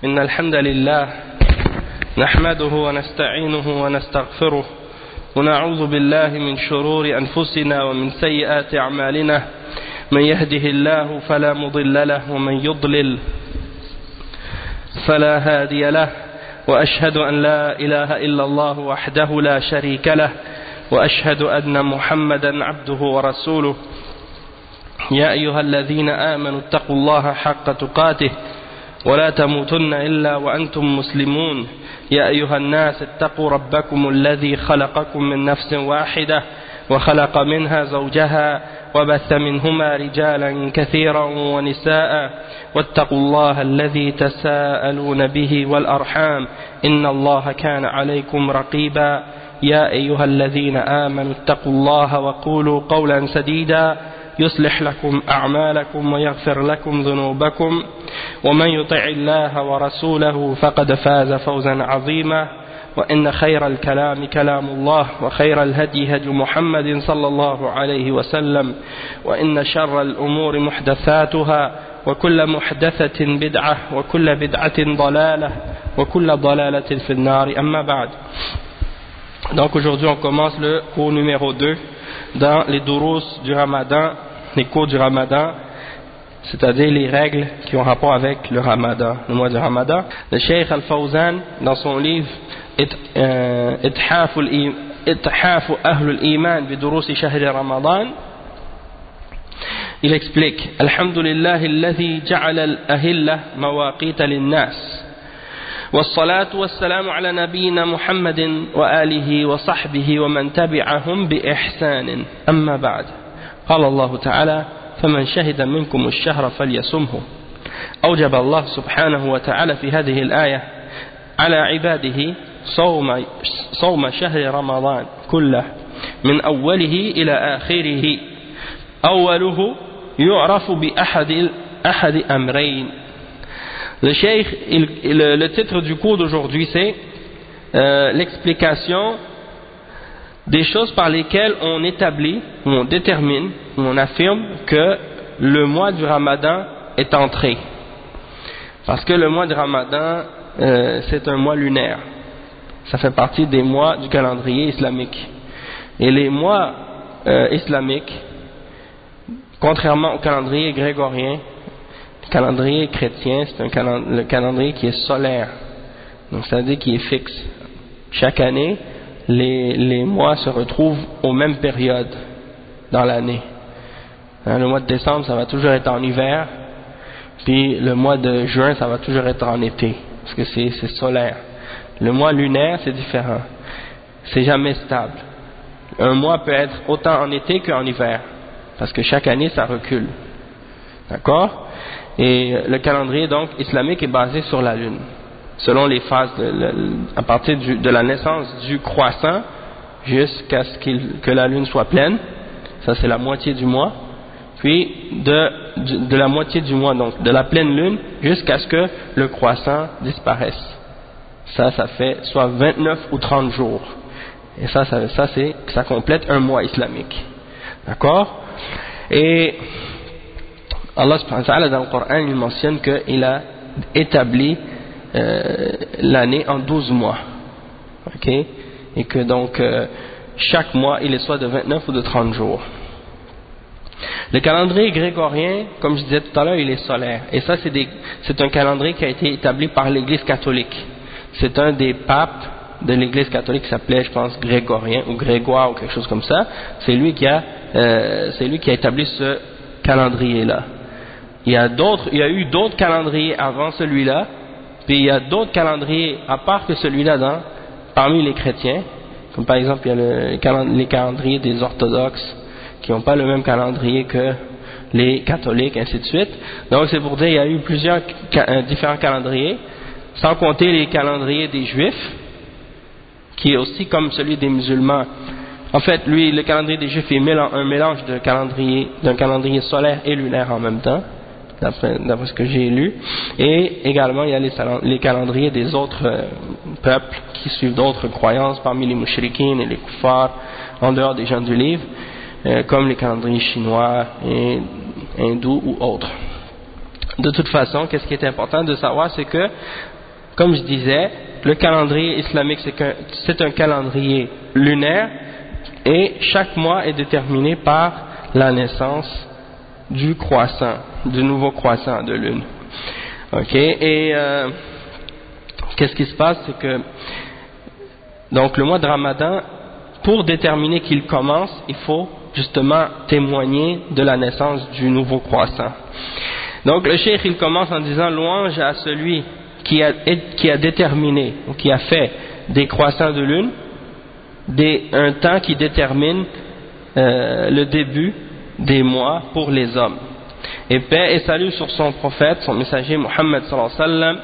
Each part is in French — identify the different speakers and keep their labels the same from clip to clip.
Speaker 1: إن الحمد لله نحمده ونستعينه ونستغفره ونعوذ بالله من شرور أنفسنا ومن سيئات أعمالنا من يهده الله فلا مضل له ومن يضلل فلا هادي له وأشهد أن لا إله إلا الله وحده لا شريك له وأشهد أن محمدا عبده ورسوله يا أيها الذين آمنوا اتقوا الله حق تقاته ولا تموتن إلا وأنتم مسلمون يا أيها الناس اتقوا ربكم الذي خلقكم من نفس واحدة وخلق منها زوجها وبث منهما رجالا كثيرا ونساء واتقوا الله الذي تساءلون به والأرحام إن الله كان عليكم رقيبا يا أيها الذين آمنوا اتقوا الله وقولوا قولا سديدا يصلح لكم أعمالكم ويغفر لكم ذنوبكم ومن يطع الله ورسوله فقد فاز فوزا عظيما وإن خير الكلام كلام الله وخير الهدي هدي محمد صلى الله عليه وسلم وإن شر الأمور محدثاتها وكل محدثة بدعة وكل بدعة ضلالة وكل ضلالة في النار أما بعد. Donc aujourd'hui on commence le cours numéro 2 dans les durous du Ramadan, les cours du Ramadan, c'est-à-dire les règles qui ont rapport avec le Ramadan, le mois du Ramadan. Le Cheikh Al-Fawzan, dans son livre Ithafu Ahlul Iman bi Durusi Shahri Ramadan, il explique: Alhamdulillah alladhi ja'ala al-ahilla mawaqita lin-nas. والصلاة والسلام على نبينا محمد وآله وصحبه ومن تبعهم بإحسان أما بعد. قال الله تعالى: فمن شهد منكم الشهر فليصمه. أوجب الله سبحانه وتعالى في هذه الآية على عباده صوم شهر رمضان كله من أوله إلى آخره. أوله يعرف بأحد أمرين. Le cheikh, le titre du cours d'aujourd'hui, c'est l'explication des choses par lesquelles on établit, ou on détermine, ou on affirme que le mois du Ramadan est entré. Parce que le mois du Ramadan, c'est un mois lunaire. Ça fait partie des mois du calendrier islamique. Et les mois islamiques, contrairement au calendrier grégorien, le calendrier chrétien, c'est le calendrier qui est solaire, donc c'est-à-dire qui est fixe. Chaque année, les mois se retrouvent aux mêmes périodes dans l'année. Le mois de décembre, ça va toujours être en hiver, puis le mois de juin, ça va toujours être en été, parce que c'est solaire. Le mois lunaire, c'est différent. C'est jamais stable. Un mois peut être autant en été qu'en hiver, parce que chaque année, ça recule. D'accord? Et le calendrier donc islamique est basé sur la lune, selon les phases à partir de la naissance du croissant jusqu'à ce que la lune soit pleine. Ça c'est la moitié du mois. Puis de la moitié du mois, donc de la pleine lune jusqu'à ce que le croissant disparaisse. Ça fait soit 29 ou 30 jours. Et ça complète un mois islamique. D'accord? Et Allah subhanahu wa ta'ala dans le Coran il mentionne qu'il a établi l'année en 12 mois, ok, et que donc chaque mois il est soit de 29 ou de 30 jours. Le calendrier grégorien, comme je disais tout à l'heure, il est solaire, et ça c'est un calendrier qui a été établi par l'Église catholique. C'est un des papes de l'Église catholique qui s'appelait, je pense, Grégorien ou Grégoire ou quelque chose comme ça. C'est lui qui a établi ce calendrier là. Il y a eu d'autres calendriers avant celui-là, puis il y a d'autres calendriers à part que celui-là parmi les chrétiens, comme par exemple il y a les calendriers des orthodoxes qui n'ont pas le même calendrier que les catholiques, ainsi de suite. Donc c'est pour dire qu'il y a eu plusieurs différents calendriers, sans compter les calendriers des juifs, qui est aussi comme celui des musulmans. En fait, le calendrier des juifs est un mélange d'un calendrier solaire et lunaire en même temps, d'après ce que j'ai lu. Et également, il y a les calendriers des autres peuples qui suivent d'autres croyances, parmi les mouchriquines et les kuffars, en dehors des gens du livre, comme les calendriers chinois et hindous ou autres. de toute façon, qu'est-ce qui est important de savoir, c'est que, comme je disais, le calendrier islamique, c'est un calendrier lunaire, et chaque mois est déterminé par la naissance du croissant, du nouveau croissant de lune. Ok, et qu'est-ce qui se passe, c'est que donc le mois de Ramadan, pour déterminer qu'il commence, il faut justement témoigner de la naissance du nouveau croissant. Donc le cheikh il commence en disant louange à celui qui a déterminé ou qui a fait des croissants de lune un temps qui détermine le début des mois pour les hommes. Et paix et salut sur son prophète, son messager Muhammad sallallahu alayhi wa sallam,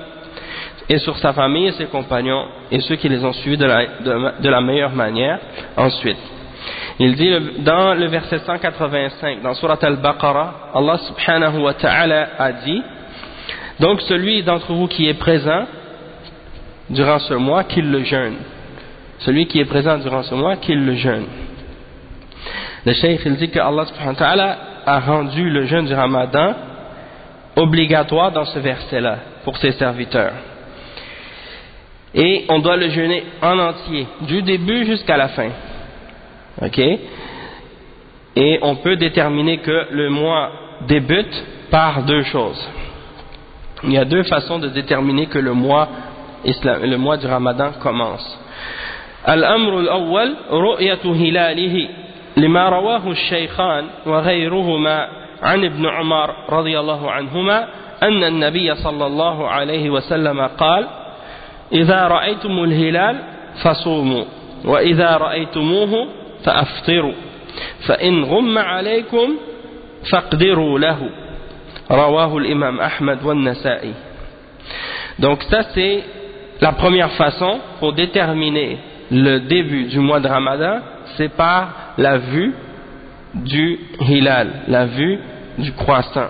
Speaker 1: et sur sa famille et ses compagnons et ceux qui les ont suivis de la meilleure manière ensuite. Il dit dans le verset 185 dans Surat Al-Baqarah, Allah subhanahu wa ta'ala a dit: donc celui d'entre vous qui est présent durant ce mois, qu'il le jeûne. Celui qui est présent durant ce mois, qu'il le jeûne. Le cheikh il dit que Allah subhanahu wa ta'ala a rendu le jeûne du Ramadan obligatoire dans ce verset-là pour ses serviteurs. Et on doit le jeûner en entier, du début jusqu'à la fin. Ok? Et on peut déterminer que le mois débute par deux choses. Il y a deux façons de déterminer que le mois du Ramadan commence. الأمر الأول رؤية هلاله لما رواه الشيخان وغيرهما عن ابن عمر رضي الله عنهما أن النبي صلى الله عليه وسلم قال: إذا رأيتم الهلال فصوموا وإذا رأيتموه فأفطروا فإن غم عليكم فاقدروا له رواه الإمام أحمد والنسائي. Donc ça c'est la première façon pour déterminer le début du mois de Ramadan, c'est par la vue du hilal, la vue du croissant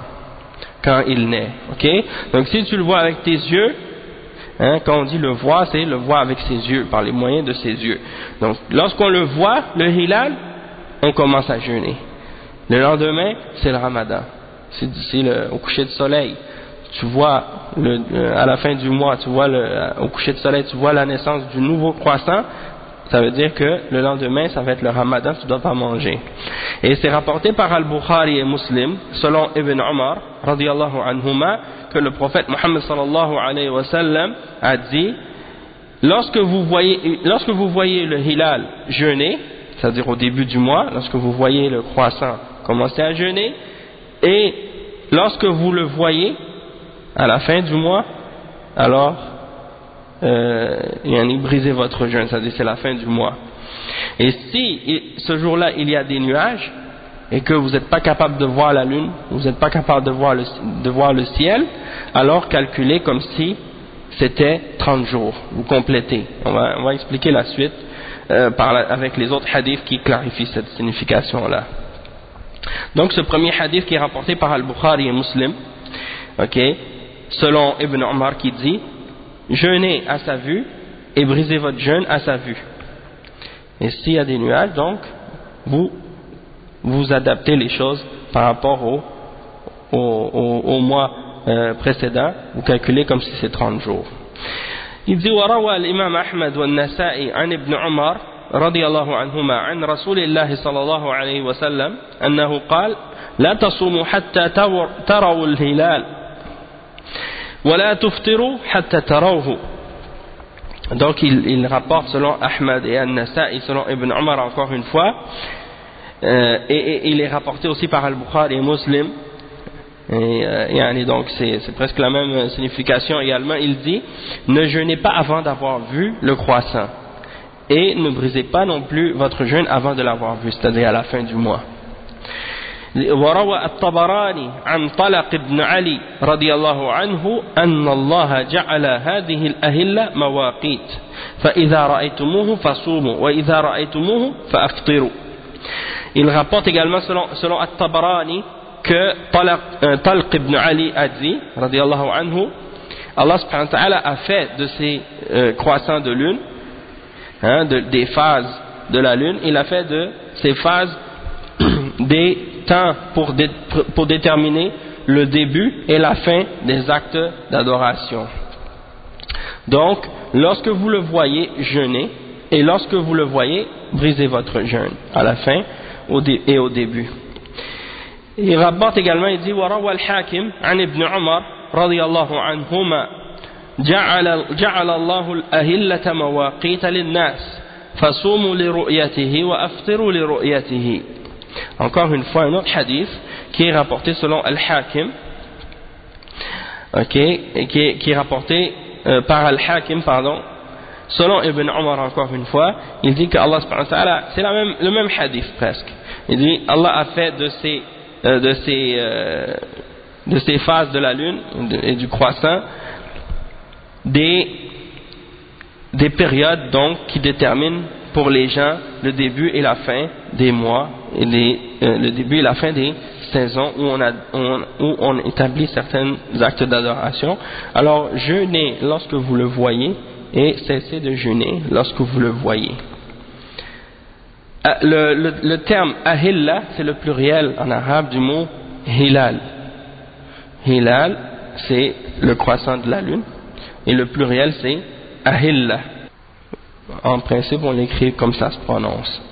Speaker 1: quand il naît. Ok? Donc si tu le vois avec tes yeux, hein, quand on dit le voir, c'est le voir avec ses yeux, par les moyens de ses yeux. Donc lorsqu'on le voit, le hilal, on commence à jeûner. Le lendemain, c'est le Ramadan. C'est au coucher de soleil. Tu vois à la fin du mois, tu vois au coucher de soleil, tu vois la naissance du nouveau croissant. Ça veut dire que le lendemain, ça va être le Ramadan, tu ne dois pas manger. Et c'est rapporté par Al-Bukhari et Muslim, selon Ibn Umar, radiyallahu anhuma, que le prophète Muhammad sallallahu alayhi wa sallam a dit: lorsque vous voyez le hilal jeûner, c'est-à-dire au début du mois, lorsque vous voyez le croissant commencer à jeûner, et lorsque vous le voyez à la fin du mois, alors brisez votre jeûne, c'est-à-dire c'est la fin du mois. Et si ce jour-là il y a des nuages et que vous n'êtes pas capable de voir la lune, vous n'êtes pas capable de voir le ciel, alors calculez comme si c'était 30 jours, vous complétez. On va expliquer la suite avec les autres hadiths qui clarifient cette signification-là. Donc ce premier hadith qui est rapporté par Al-Bukhari et Muslim, ok, selon Ibn Umar qui dit: jeûnez à sa vue et brisez votre jeûne à sa vue. Et s'il y a des nuages, donc vous adaptez les choses par rapport au mois précédent, vous calculez comme si c'est 30 jours. Il dit: وروى الإمام أحمد والنسائي عن ابن عمر رضي الله عنهما عن رسول الله صلى الله عليه وسلم أنه قال: لا تصوموا حتى تروا الهلال ولا تفطروا حتى تروه. Donc il rapporte selon Ahmad et An-Nasa'i, selon Ibn Umar encore une fois, et il est rapporté aussi par Al-Bukhari et Muslim, et donc c'est presque la même signification également. Il dit: ne jeûnez pas avant d'avoir vu le croissant, et ne brisez pas non plus votre jeûne avant de l'avoir vu, c'est-à-dire à la fin du mois. وروى الطبراني عن طلق بن علي رضي الله عنه أن الله جعل هذه الأهلة مواقيت فإذا رأيتموه فصوموا وإذا رأيتموه فأفطروا. Il rapporte également selon At-Tabarani que Talq ibn Ali a dit, radiyallahu anhu, Allah subhanahu wa ta'ala a fait de ces croissants de lune, hein, des phases de la lune, il a fait de ces phases des temps pour déterminer le début et la fin des actes d'adoration. Donc, lorsque vous le voyez, jeûnez, et lorsque vous le voyez, brisez votre jeûne, à la fin et au début. Il rapporte également, il dit وروى الحاكم عن ابن عمر رضي الله عنهما جعل الله الأهلة مواقيت للناس فصوموا لرؤيته وأفطروا لرؤيته. Encore une fois un autre hadith qui est rapporté selon Al-Hakim, qui est rapporté par Al-Hakim, pardon, selon Ibn Omar. Encore une fois, il dit que Allah subhanahu wa ta'ala, c'est le même hadith presque. Il dit Allah a fait de ces phases de la lune et du croissant des périodes donc qui déterminent pour les gens le début et la fin des mois et le début et la fin des saisons où on établit certains actes d'adoration. Alors jeûnez lorsque vous le voyez et cessez de jeûner lorsque vous le voyez. Le terme ahilla, c'est le pluriel en arabe du mot hilal. Hilal, c'est le croissant de la lune et le pluriel c'est ahilla. En principe on l'écrit comme ça se prononce.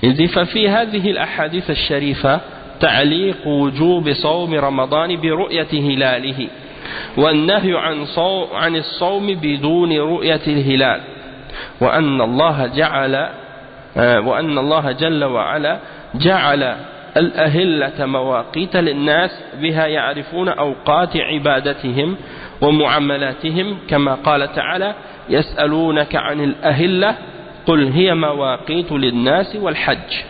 Speaker 1: Il dit ففي هذه الأحاديث الشريفة تعليق وجوب صوم رمضان برؤية هلاله والنهي عن الصوم بدون رؤية الهلال وأن الله جل وعلا جعل الأهلة مواقيت للناس بها يعرفون أوقات عبادتهم ومعاملاتهم كما قال تعالى يسألونك عن الأهلة قل هي مواقيت للناس والحج.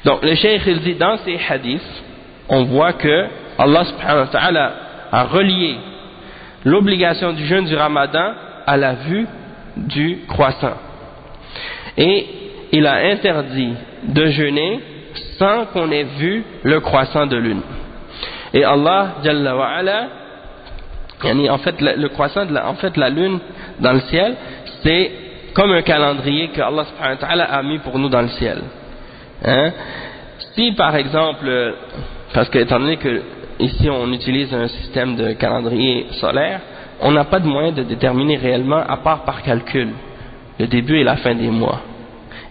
Speaker 1: Donc le cheikh il dit dans ces hadiths on voit que Allah subhanahu wa ta'ala a relié l'obligation du jeûne du Ramadan à la vue du croissant et il a interdit de jeûner sans qu'on ait vu le croissant de lune. Et Allah Jalla wa Ala, en fait le croissant la lune dans le ciel c'est comme un calendrier que Allah subhanahu wa ta'ala a mis pour nous dans le ciel. Si par exemple, parce que étant donné que ici on utilise un système de calendrier solaire, on n'a pas de moyen de déterminer réellement à part par calcul le début et la fin des mois.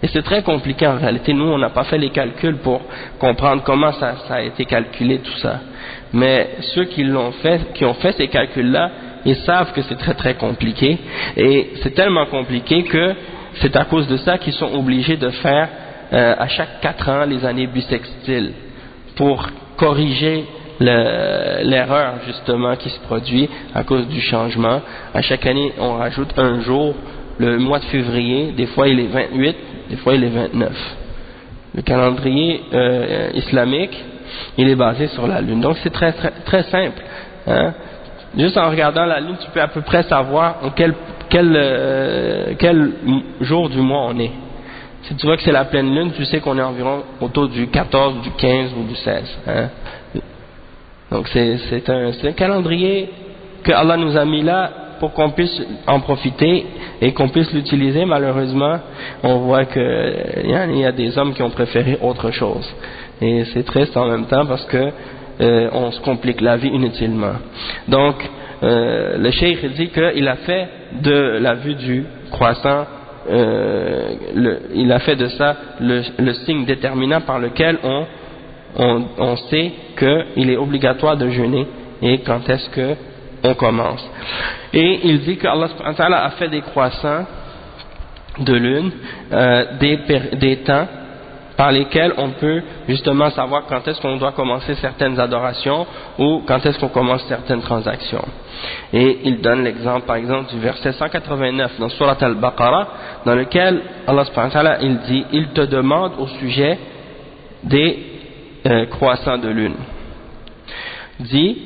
Speaker 1: Et c'est très compliqué en réalité. Nous on n'a pas fait les calculs pour comprendre comment ça a été calculé tout ça. Mais ceux qui ont fait ces calculs là, ils savent que c'est très très compliqué et c'est tellement compliqué que c'est à cause de ça qu'ils sont obligés de faire à chaque 4 ans les années bissextiles pour corriger l'erreur justement qui se produit à cause du changement. À chaque année on rajoute un jour, le mois de février, des fois il est 28, des fois il est 29. Le calendrier islamique il est basé sur la lune, donc c'est très très très simple, hein? Juste en regardant la lune, tu peux à peu près savoir quel jour du mois on est. Si tu vois que c'est la pleine lune, tu sais qu'on est environ autour du 14, du 15 ou du 16. Hein? Donc c'est un calendrier que Allah nous a mis là pour qu'on puisse en profiter et qu'on puisse l'utiliser. Malheureusement, on voit que il y a des hommes qui ont préféré autre chose. Et c'est triste en même temps parce que on se complique la vie inutilement. Donc le cheikh dit qu'il a fait de la vue du croissant il a fait de ça le signe déterminant par lequel on sait qu'il est obligatoire de jeûner et quand est-ce que on commence. Et il dit que Allah subhanahu wa ta'ala a fait des croissants de lune des temps par lesquels on peut justement savoir quand est-ce qu'on doit commencer certaines adorations ou quand est-ce qu'on commence certaines transactions. Et il donne l'exemple par exemple du verset 189 dans Surat Al-Baqarah dans lequel Allah subhanahu wa ta'ala il dit il te demande au sujet des croissants de lune. Dit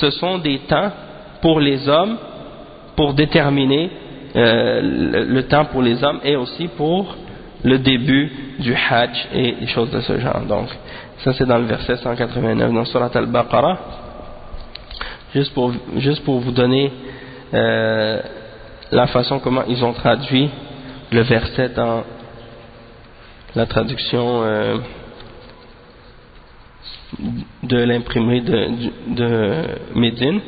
Speaker 1: ce sont des temps pour les hommes pour déterminer le temps pour les hommes et aussi pour le début du Hajj et des choses de ce genre. Donc ça c'est dans le verset 189 dans Surat Al-Baqarah. Juste pour vous donner la façon comment ils ont traduit le verset dans la traduction de l'imprimerie de Médine,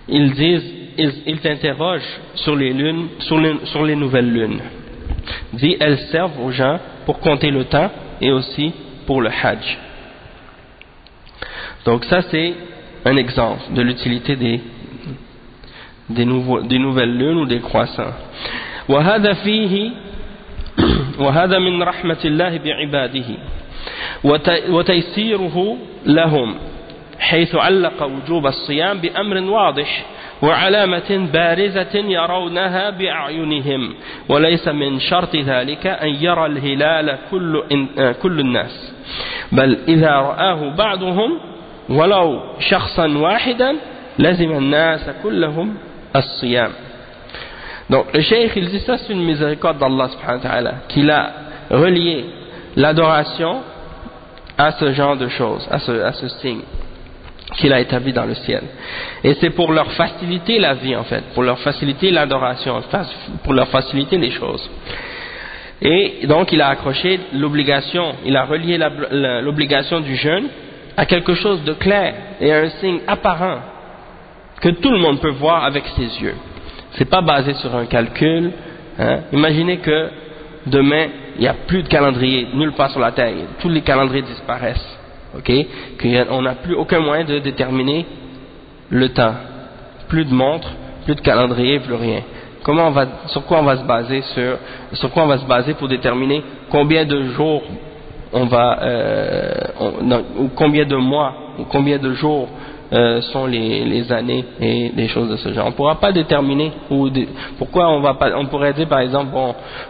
Speaker 1: ils t'interrogent sur les lunes, sur les nouvelles lunes. Dit, elles servent aux gens pour compter le temps et aussi pour le Hajj. Donc ça c'est un exemple de l'utilité des nouvelles lunes ou des croissants. وهذا من رحمة الله بعباده وتيسيره لهم حيث علق وجوب الصيام بأمر واضح وعلامة بارزة يرونها بأعينهم وليس من شرط ذلك أن يرى الهلال كل الناس بل إذا رآه بعضهم ولو شخصا واحدا لزم الناس كلهم الصيام. Donc le cheikh il dit ça c'est une miséricorde d'Allah subhanahu wa ta'ala qu'il a relié l'adoration à ce genre de choses, à ce signe qu'il a établi dans le ciel. Et c'est pour leur faciliter la vie en fait, pour leur faciliter l'adoration, pour leur faciliter les choses. Et donc il a accroché l'obligation, il a relié l'obligation du jeûne à quelque chose de clair et à un signe apparent que tout le monde peut voir avec ses yeux. C'est pas basé sur un calcul. Imaginez que demain il n'y a plus de calendrier nulle part sur la terre, tous les calendriers disparaissent, qu'on n'a plus aucun moyen de déterminer le temps, plus de montres, plus de calendrier, plus rien. Sur quoi on va se baser pour déterminer combien de jours on va ou combien de mois ou combien de jours sont les années et des choses de ce genre. On ne pourra pas déterminer pourquoi on pourrait dire par exemple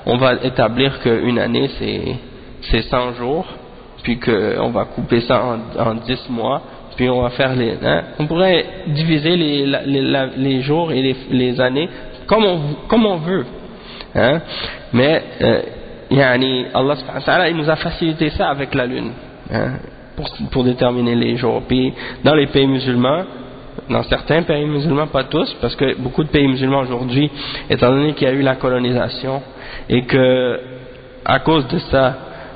Speaker 1: on va établir qu'une année c'est 100 jours puis qu'on va couper ça en 10 mois puis on va faire on pourrait diviser les jours et les années comme on veut, mais Allah subhanahu wa ta'ala il nous a facilité ça avec la lune, pour déterminer les jours. Puis dans les pays musulmans, dans certains pays musulmans, pas tous, parce que beaucoup de pays musulmans aujourd'hui, étant donné qu'il y a eu la colonisation et que à cause de ça,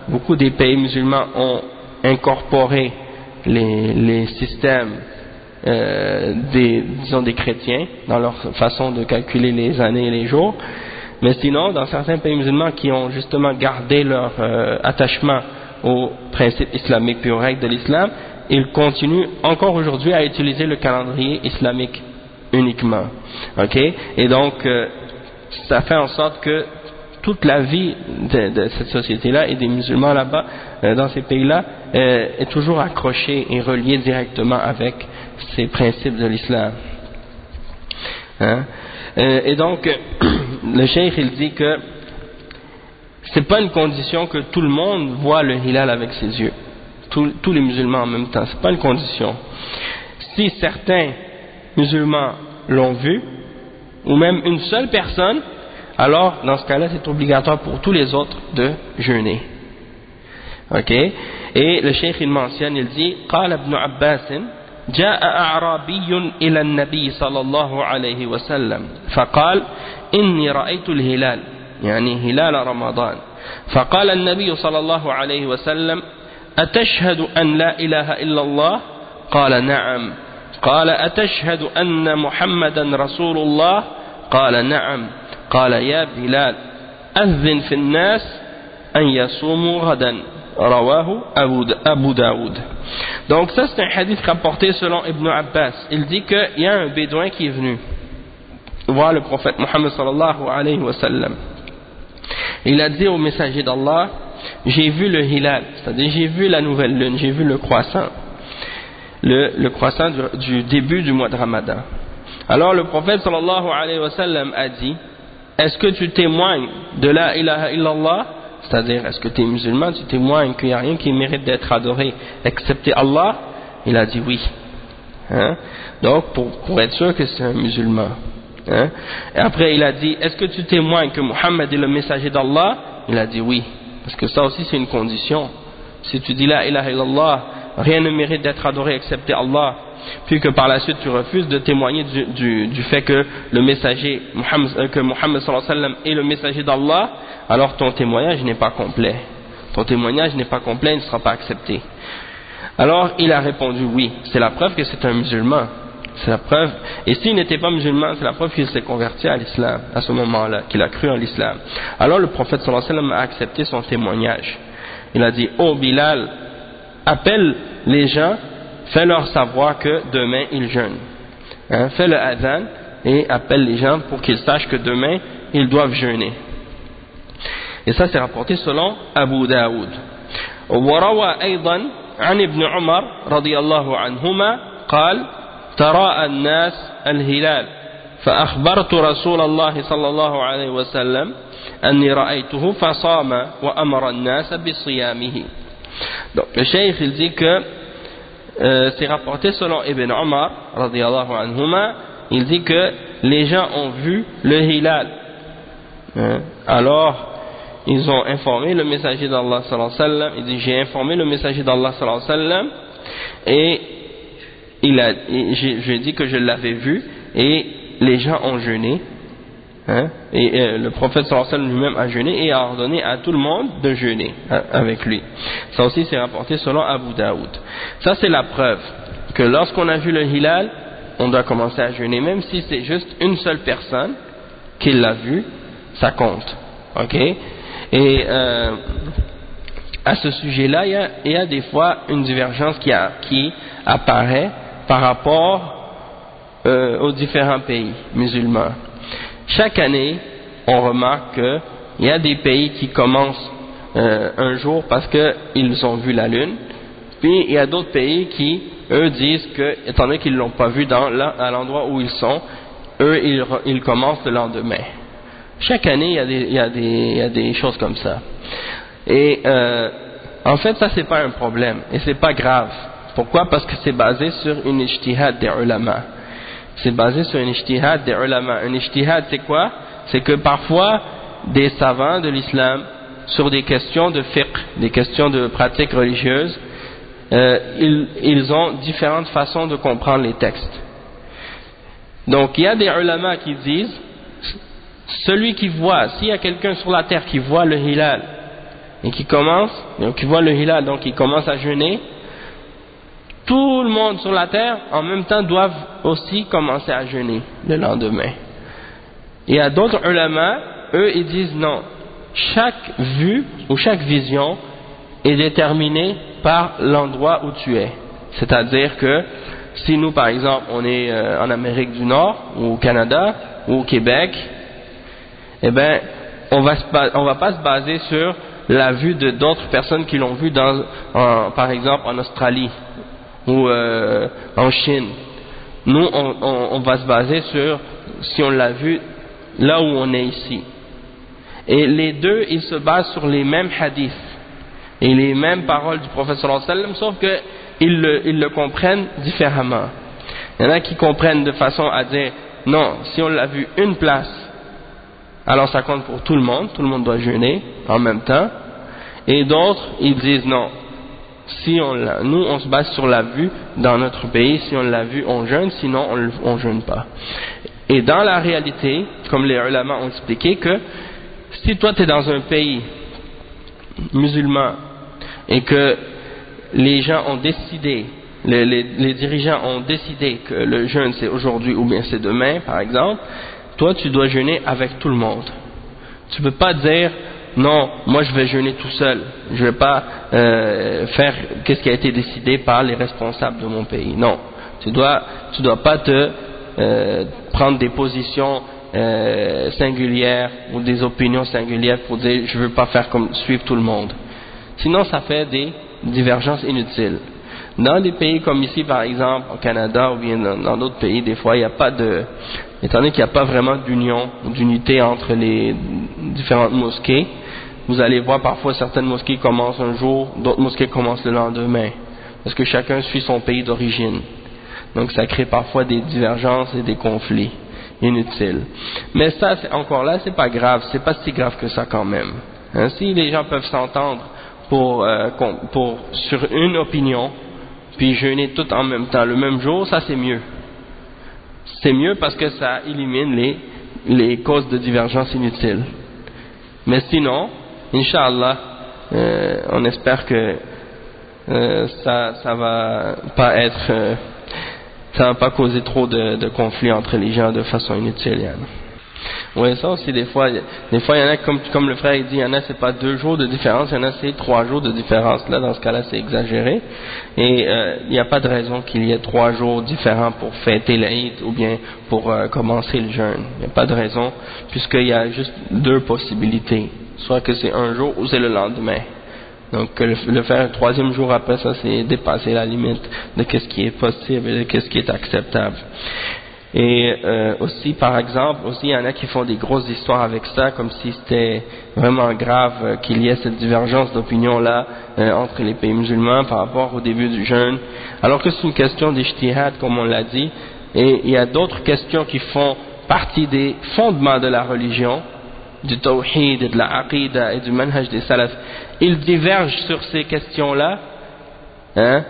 Speaker 1: beaucoup des pays musulmans ont incorporé les systèmes des chrétiens dans leur façon de calculer les années et les jours. Mais sinon, dans certains pays musulmans qui ont justement gardé leur attachement aux principes islamiques puis aux règles de l'islam, ils continuent encore aujourd'hui à utiliser le calendrier islamique uniquement. Et donc, ça fait en sorte que toute la vie de cette société-là et des musulmans là-bas, dans ces pays-là, est toujours accrochée et reliée directement avec ces principes de l'islam. Et donc, le cheikh il dit que c'est pas une condition que tout le monde voit le hilal avec ses yeux, tous les musulmans en même temps, c'est pas une condition. Si certains musulmans l'ont vu, ou même une seule personne, alors dans ce cas-là c'est obligatoire pour tous les autres de jeûner. Et le cheikh il mentionne, il dit قال ابن عباس جاء أعرابي إلى النبي صلى الله عليه وسلم فقال إني رأيت الهلال يعني هلال رمضان فقال النبي صلى الله عليه وسلم أتشهد أن لا إله إلا الله قال نعم قال أتشهد أن محمدا رسول الله قال نعم قال يا بلال أذن في الناس أن يصوموا غدا رواه Abu Daoud. Donc ça c'est un hadith rapporté selon Ibn Abbas. Il dit qu'il y a un bédouin qui est venu voir le prophète Mohammed sallallahu alayhi wa sallam. Il a dit au messager d'Allah, j'ai vu le hilal, c'est-à-dire j'ai vu la nouvelle lune, j'ai vu le croissant, le croissant du début du mois de Ramadan. Alors le prophète sallallahu alayhi wa sallam a dit, est-ce que tu témoignes de la ilaha illallah? C'est-à-dire, est-ce que tu es musulman, tu témoignes qu'il n'y a rien qui mérite d'être adoré excepté Allah? Il a dit oui. Donc, pour être sûr que c'est un musulman. Et après, il a dit, est-ce que tu témoignes que Muhammad est le messager d'Allah? Il a dit oui. Parce que ça aussi, c'est une condition. Si tu dis la ilaha illallah, rien ne mérite d'être adoré excepté Allah, puis que par la suite tu refuses de témoigner du fait que le messager que Muhammad sallallahu alayhi wa sallam est le messager d'Allah, alors ton témoignage n'est pas complet. Ton témoignage n'est pas complet, il ne sera pas accepté. Alors il a répondu oui, c'est la preuve que c'est un musulman. C'est la preuve, et s'il n'était pas musulman, c'est la preuve qu'il s'est converti à l'islam, à ce moment-là, qu'il a cru en l'islam. Alors le prophète sallallahu alayhi wa sallam a accepté son témoignage. Il a dit, oh Bilal, appelle les gens, fais-leur savoir que demain ils jeûnent. Hein, fais le adhan et appelle les gens pour qu'ils sachent que demain ils doivent jeûner. Et ça c'est rapporté selon Abu Daoud. وروى أيضا عن ابن عمر رضي الله عنهما قال تراءى الناس الهلال فأخبرت رسول الله صلى الله عليه وسلم أني رأيته فصام وأمر الناس بصيامه. Donc le cheikh il dit que c'est rapporté selon Ibn Omar radiyallahu anhuma, il dit que les gens ont vu le hilal. Alors ils ont informé le messager d'Allah sallallahu alayhi wa sallam. Il dit j'ai informé le messager d'Allah sallallahu alayhi wa sallam et j'ai dit que je l'avais vu et les gens ont jeûné. Et le prophète sallallahu alayhi wa sallam lui-même a jeûné et a ordonné à tout le monde de jeûner avec lui. Ça aussi c'est rapporté selon Abu Daoud. Ça c'est la preuve que lorsqu'on a vu le hilal, on doit commencer à jeûner, même si c'est juste une seule personne qui l'a vu, ça compte. Ok? Et à ce sujet-là, il y a des fois une divergence qui apparaît par rapport aux différents pays musulmans. Chaque année, on remarque qu'il y a des pays qui commencent un jour parce qu'ils ont vu la lune, puis il y a d'autres pays qui, eux, disent que, étant donné qu'ils ne l'ont pas vu à l'endroit où ils sont, eux, ils commencent le lendemain. Chaque année, il y a des choses comme ça. Et en fait, ça, c'est pas un problème, et c'est pas grave. Pourquoi? Parce que c'est basé sur une ijtihad des ulama. C'est basé sur une ijtihad des ulama. Un ijtihad, c'est quoi? C'est que parfois, des savants de l'islam, sur des questions de fiqh, des questions de pratiques religieuses, ils ont différentes façons de comprendre les textes. Donc, il y a des ulama qui disent, celui qui voit, s'il y a quelqu'un sur la terre qui voit le hilal, et qui commence à jeûner, tout le monde sur la terre, en même temps, doivent aussi commencer à jeûner le lendemain. Il y a d'autres ulama, eux, ils disent non. Chaque vue ou chaque vision est déterminée par l'endroit où tu es. C'est-à-dire que si nous, par exemple, on est en Amérique du Nord, ou au Canada, ou au Québec, eh ben, on va pas se baser sur la vue de d'autres personnes qui l'ont vu par exemple en Australie ou en Chine. Nous, on va se baser sur si on l'a vu là où on est ici. Et les deux, ils se basent sur les mêmes hadiths et les mêmes paroles du prophète sallallahu alayhi wa sallam, sauf que ils le comprennent différemment. Il y en a qui comprennent de façon à dire non, si on l'a vu une place, alors ça compte pour tout le monde doit jeûner en même temps. Et d'autres, ils disent non, si nous on se base sur la vue dans notre pays, si on l'a vu on jeûne, sinon on jeûne pas. Et dans la réalité, comme les ulama ont expliqué, que si toi tu es dans un pays musulman et que les gens ont décidé, les dirigeants ont décidé que le jeûne c'est aujourd'hui ou bien c'est demain par exemple, toi tu dois jeûner avec tout le monde. Tu peux pas dire non, moi je vais jeûner tout seul, je vais pas faire qu'est-ce qui a été décidé par les responsables de mon pays. Non, tu dois pas te prendre des positions singulières ou des opinions singulières pour dire je veux pas faire comme suivre tout le monde. Sinon ça fait des divergences inutiles. Dans des pays comme ici par exemple au Canada ou bien dans d'autres pays, des fois il n'y a pas étant donné qu'il n'y a pas vraiment d'unité entre les différentes mosquées, vous allez voir parfois certaines mosquées commencent un jour, d'autres mosquées commencent le lendemain, parce que chacun suit son pays d'origine. Donc ça crée parfois des divergences et des conflits inutiles. Mais ça, encore là, c'est pas grave, c'est pas si grave que ça quand même. Hein, si les gens peuvent s'entendre sur une opinion, puis jeûner tout en même temps le même jour, ça c'est mieux. C'est mieux parce que ça élimine les causes de divergence inutiles. Mais sinon, Inch'Allah, on espère que ça va pas être, ça va pas causer trop de conflits entre les gens de façon inutile. Oui, ça aussi des fois il y en a comme le frère il dit, il y en a c'est pas 2 jours de différence, il y en a c'est 3 jours de différence. Là dans ce cas-là c'est exagéré et il n'y a pas de raison qu'il y ait 3 jours différents pour fêter l'Aïd ou bien pour commencer le jeûne. Il n'y a pas de raison puisqu'il y a juste 2 possibilités, soit que c'est un jour ou c'est le lendemain. Donc le faire un 3e jour après ça c'est dépasser la limite de qu'est-ce qui est possible et de qu'est-ce qui est acceptable. Et aussi par exemple, aussi il y en a qui font des grosses histoires avec ça comme si c'était vraiment grave qu'il y ait cette divergence d'opinion là entre les pays musulmans par rapport au début du jeûne, alors que c'est une question d'ijtihad comme on l'a dit, et il y a d'autres questions qui font partie des fondements de la religion, du tawhid et de la aqida et du manhaj des salaf. Ils divergent sur ces questions là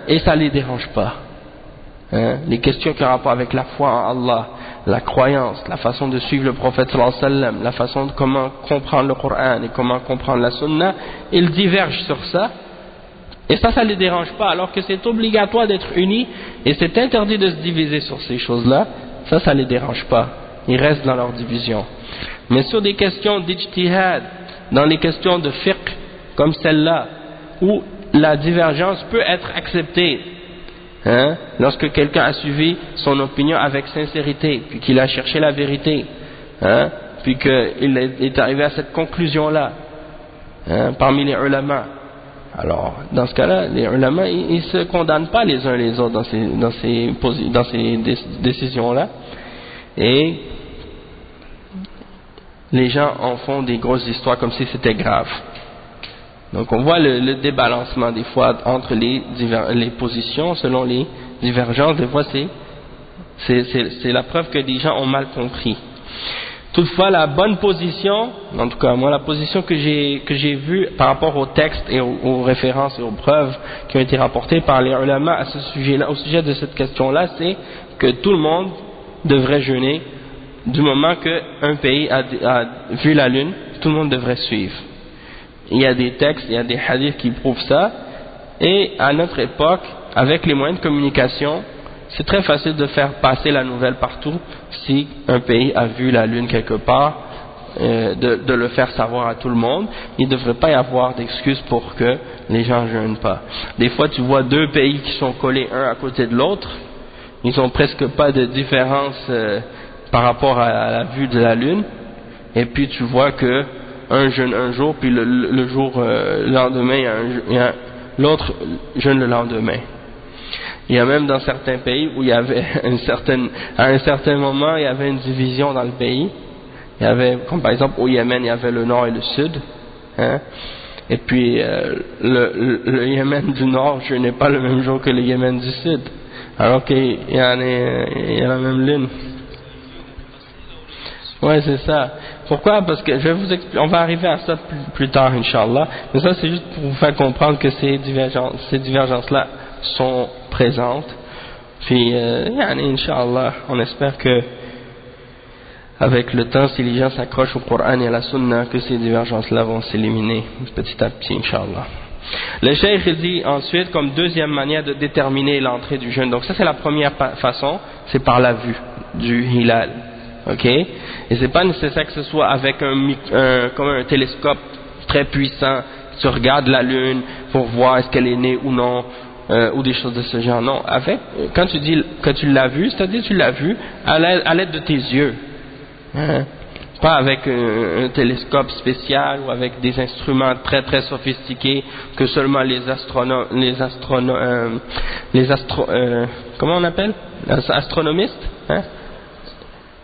Speaker 1: et ça les dérange pas. Les questions qui ont rapport avec la foi en Allah, la croyance, la façon de suivre le prophète sallallahu alayhi wa sallam, la façon de comment comprendre le Coran et comment comprendre la sunna, ils divergent sur ça et ça les dérange pas, alors que c'est obligatoire d'être unis et c'est interdit de se diviser sur ces choses-là. Ça les dérange pas, ils restent dans leur division. Mais sur des questions d'ijtihad, dans les questions de fiqh comme celle-là où la divergence peut être acceptée, lorsque quelqu'un a suivi son opinion avec sincérité, puis qu'il a cherché la vérité, puis qu'il est arrivé à cette conclusion-là, parmi les ulama. Alors, dans ce cas-là, les ulama, ils se condamnent pas les uns les autres dans ces décisions-là, et les gens en font des grosses histoires comme si c'était grave. Donc on voit le débalancement des fois entre les positions selon les divergences. Des fois c'est la preuve que les gens ont mal compris. Toutefois la bonne position, en tout cas moi la position que j'ai vue par rapport au texte et aux références et aux preuves qui ont été rapportées par les ulama à ce sujet-là, au sujet de cette question-là, c'est que tout le monde devrait jeûner du moment qu'un pays a vu la lune, tout le monde devrait suivre. Il y a des textes, il y a des hadiths qui prouvent ça, et à notre époque, avec les moyens de communication, c'est très facile de faire passer la nouvelle partout si un pays a vu la lune quelque part, de le faire savoir à tout le monde. Il ne devrait pas y avoir d'excuses pour que les gens ne jeûnent pas. Des fois tu vois 2 pays qui sont collés un à côté de l'autre, ils n'ont presque pas de différence par rapport à la vue de la lune, et puis tu vois que un jeûne un jour, puis le jour lendemain, l'autre jeûne le lendemain. Il y a même dans certains pays où il y avait à un certain moment, il y avait une division dans le pays. Il y avait, comme par exemple au Yémen, il y avait le nord et le sud. Et puis le Yémen du nord jeûnait pas le même jour que le Yémen du sud, alors qu'il y a la même lune. Ouais, c'est ça. Pourquoi? Parce que je vais vous expliquer, on va arriver à ça plus tard, Inch'Allah. Mais ça, c'est juste pour vous faire comprendre que ces divergences-là sont présentes. Puis, Inch'Allah, on espère que, avec le temps, si les gens s'accrochent au Coran et à la Sunna, que ces divergences-là vont s'éliminer petit à petit, Inch'Allah. Le cheikh dit ensuite, comme deuxième manière de déterminer l'entrée du jeûne. Donc ça, c'est la première façon, c'est par la vue du hilal. Ok, et c'est pas nécessaire que ce soit avec comme un télescope très puissant. Tu regardes la lune pour voir est-ce qu'elle est née ou non, ou des choses de ce genre. Non, quand tu dis que tu l'as vu, c'est-à-dire tu l'as vu à l'aide de tes yeux, pas avec un télescope spécial ou avec des instruments très très sophistiqués que seulement comment on appelle, astronomistes,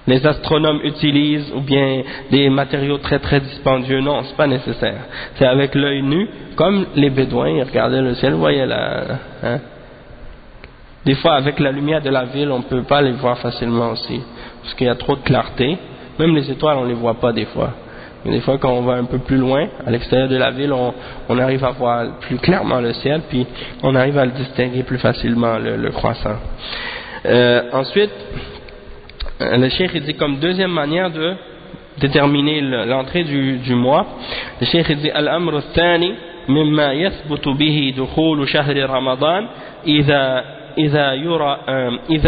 Speaker 1: les astronomes utilisent, ou bien des matériaux très très dispendieux. Non, c'est pas nécessaire. C'est avec l'œil nu, comme les bédouins, ils regardaient le ciel, voyaient Des fois, avec la lumière de la ville, on peut pas les voir facilement aussi, parce qu'il y a trop de clarté. Même les étoiles, on les voit pas des fois. Mais des fois, quand on va un peu plus loin, à l'extérieur de la ville, on arrive à voir plus clairement le ciel, puis on arrive à le distinguer plus facilement, le croissant. Ensuite, le cheikh dit comme deuxième manière de déterminer l'entrée du mois, le cheikh dit al-amr al-thani مما يثبت به دخول شهر رمضان إذا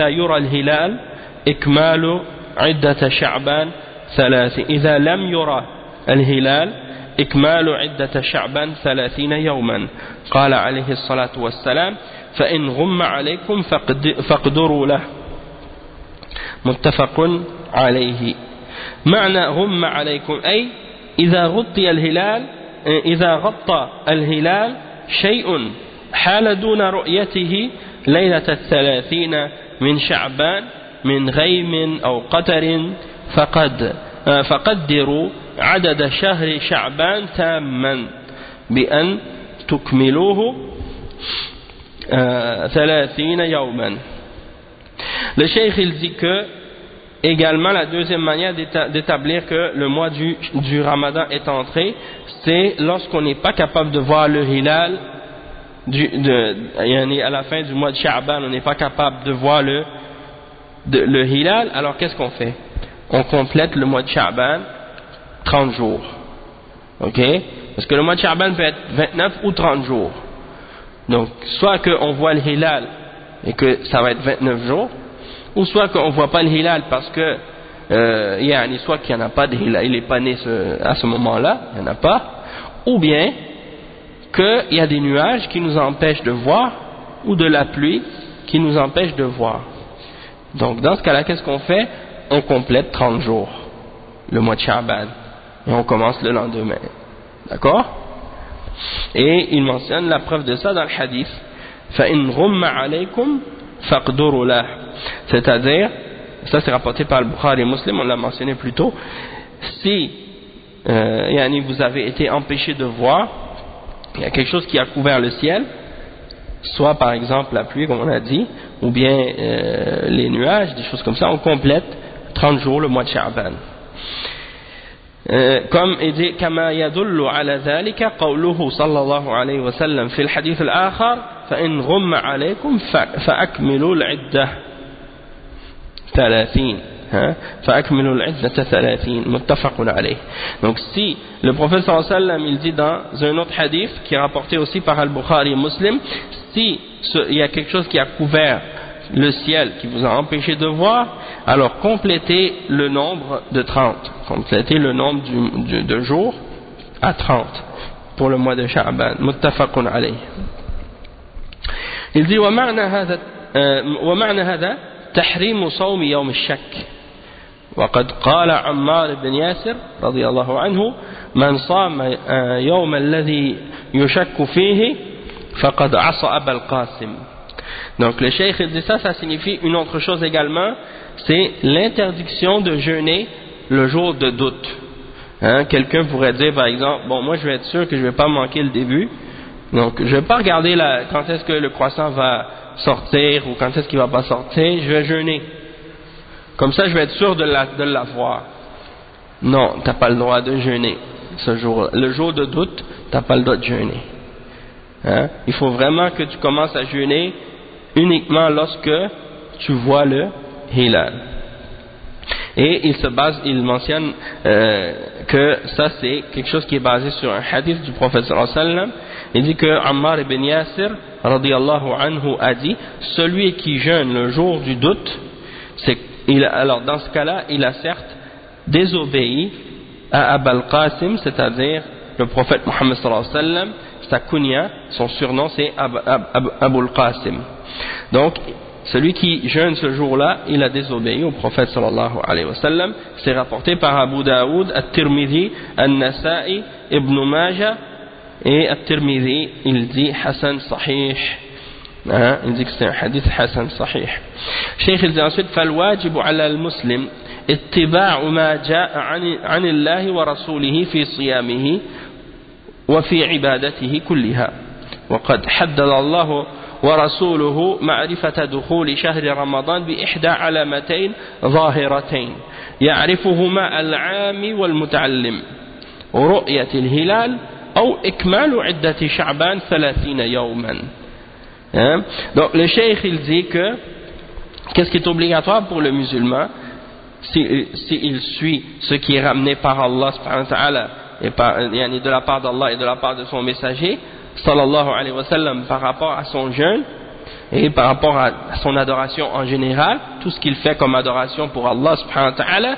Speaker 1: يرى الهلال إكمال عدة شعبان 30 إذا لم يرى الهلال إكمال عدة شعبان 30 يوما قال عليه الصلاة والسلام فإن غم عليكم فاقدروا له متفق عليه. معنى غم عليكم أي إذا غطى الهلال شيء حال دون رؤيته ليلة 30 من شعبان من غيم أو قتر فقدروا عدد شهر شعبان تاما بأن تكملوه 30 يوما. Le cheikh il dit que également la deuxième manière d'établir que le mois du Ramadan est entré, c'est lorsqu'on n'est pas capable de voir le hilal à la fin du mois de Sha'ban, on n'est pas capable de voir le hilal, alors qu'est-ce qu'on fait? On complète le mois de Sha'ban 30 jours. Ok? Parce que le mois de Sha'ban peut être 29 ou 30 jours. Donc, soit qu'on voit le hilal et que ça va être 29 jours, ou soit qu'on ne voit pas le hilal parce que soit qu'il n'y en a pas de hilal, il n'est pas né à ce moment-là, il n'y en a pas, ou bien qu'il y a des nuages qui nous empêchent de voir, ou de la pluie qui nous empêche de voir. Donc dans ce cas-là, qu'est-ce qu'on fait? On complète 30 jours, le mois de Sha'ban, et on commence le lendemain. D'accord? Et il mentionne la preuve de ça dans le hadith. فَإِنْ غُمَّ عَلَيْكُمْ فَاقْدُرُوا لَهُ. C'est-à-dire, ça c'est rapporté par le Bukhari et Muslim, on l'a mentionné plus tôt, si vous avez été empêché de voir, il y a quelque chose qui a couvert le ciel, soit par exemple la pluie comme on a dit, ou bien les nuages, des choses comme ça, on complète 30 jours le mois de Sha'ban. comme il dit كما يدل على ذلك قوله صلى الله عليه وسلم في الحديث الآخر فإن غم عليكم فأكملوا العدة 30 فأكملوا العدة 30 متفق عليه. Donc si le prophète sallallahu alayhi wa sallam il dit dans un autre hadith qui est rapporté aussi par Al-Bukhari et Muslim, si il y a quelque chose qui a couvert le ciel qui vous a empêché de voir, alors complétez le nombre de 30, complétez le nombre de jours à 30 pour le mois de Sha'ban. Muttafaqun alayh. Il dit ومعنى هذا تحريم صوم يوم الشك وقد قال عمار بن ياسر رضي الله عنه من صام يوم الذي يشك فيه فقد عصى أبا القاسم. Donc le cheikh dit ça signifie une autre chose également, c'est l'interdiction de jeûner le jour de doute. Quelqu'un pourrait dire par exemple, bon moi je vais être sûr que je ne vais pas manquer le début, donc je ne vais pas regarder quand est-ce que le croissant va sortir ou quand est-ce qu'il ne va pas sortir, je vais jeûner. Comme ça je vais être sûr de l'avoir. Non, tu n'as pas le droit de jeûner ce jour. Le jour de doute, tu n'as pas le droit de jeûner. Il faut vraiment que tu commences à jeûner uniquement lorsque tu vois le hilal. Et il mentionne que ça c'est quelque chose qui est basé sur un hadith du prophète sallallahu alayhi wa sallam. Il dit que Ammar ibn Yasir radiyallahu anhu a dit, celui qui jeûne le jour du doute, alors dans ce cas-là il a certes désobéi à Abul Qasim, c'est-à-dire le prophète Muhammad sallallahu alayhi wa sallam. Sa kunya, son surnom c'est Abul Qasim. Donc celui qui jeûne ce jour-là, il a désobéi au prophète sallallahu alayhi wa sallam. C'est rapporté par Abu Daoud, At-Tirmidhi, An-Nasa'i, Ibn Majah, et At-Tirmidhi il dit Hassan Sahih. Il dit que c'est un hadith Hassan Sahih. Cheikh il dit ensuite فالواجب على المسلم اتباع ما جاء عن الله ورسوله في صيامه وفي عبادته كلها وقد حدد الله ورسوله معرفة دخول شهر رمضان بإحدى علامتين ظاهرتين يعرفهما العام والمتعلم رؤية الهلال أو إكمال عدة شعبان 30 يوما. Donc le cheikh il dit que qu'est-ce qui est obligatoire pour le musulman s'il suit ce qui est ramené par Allah subhanahu wa ta'ala et de la part d'Allah et de la part de son messager sallallahu alayhi wa sallam par rapport à son jeûne et par rapport à son adoration en général, tout ce qu'il fait comme adoration pour Allah subhanahu wa ta'ala,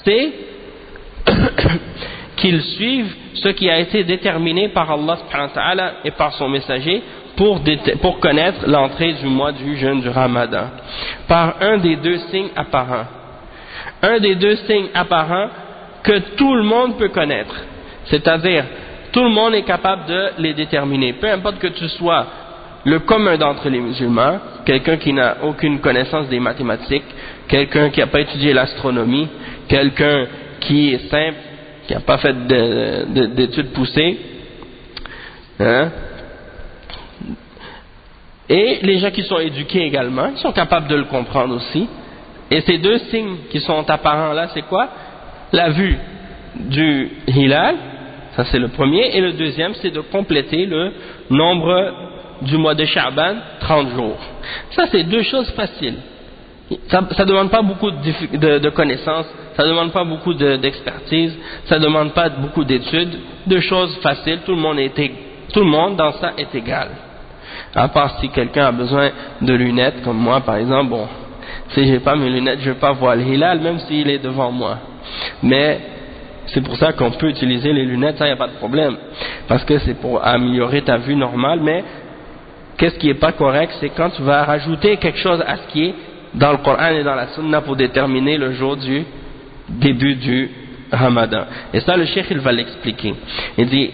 Speaker 1: c'est qu'il suive ce qui a été déterminé par Allah subhanahu wa ta'ala et par son messager pour connaître l'entrée du mois du jeûne du Ramadan par un des deux signes apparents. Un des deux signes apparents que tout le monde peut connaître, c'est-à-dire tout le monde est capable de les déterminer, peu importe que tu sois le commun d'entre les musulmans, quelqu'un qui n'a aucune connaissance des mathématiques, quelqu'un qui n'a pas étudié l'astronomie, quelqu'un qui est simple, qui n'a pas fait d'études poussées, hein? Et les gens qui sont éduqués également, ils sont capables de le comprendre aussi. Et ces deux signes qui sont apparents là, c'est quoi? La vue du hilal, ça c'est le premier, et le deuxième c'est de compléter le nombre du mois de Sha'ban, 30 jours. Ça c'est deux choses faciles. Ça ne demande pas beaucoup de connaissances, ça ne demande pas beaucoup d'expertise, ça ne demande pas beaucoup d'études, deux choses faciles, tout le monde dans ça est égal. À part si quelqu'un a besoin de lunettes, comme moi par exemple, bon, si j'ai pas mes lunettes, je ne vais pas voir le hilal, même s'il est devant moi. Mais c'est pour ça qu'on peut utiliser les lunettes, ça il n'y a pas de problème, parce que c'est pour améliorer ta vue normale. Mais qu'est-ce qui n'est pas correct, c'est quand tu vas rajouter quelque chose à ce qui est dans le Coran et dans la Sunna pour déterminer le jour du début du Ramadan. Et ça le cheikh il va l'expliquer. Il dit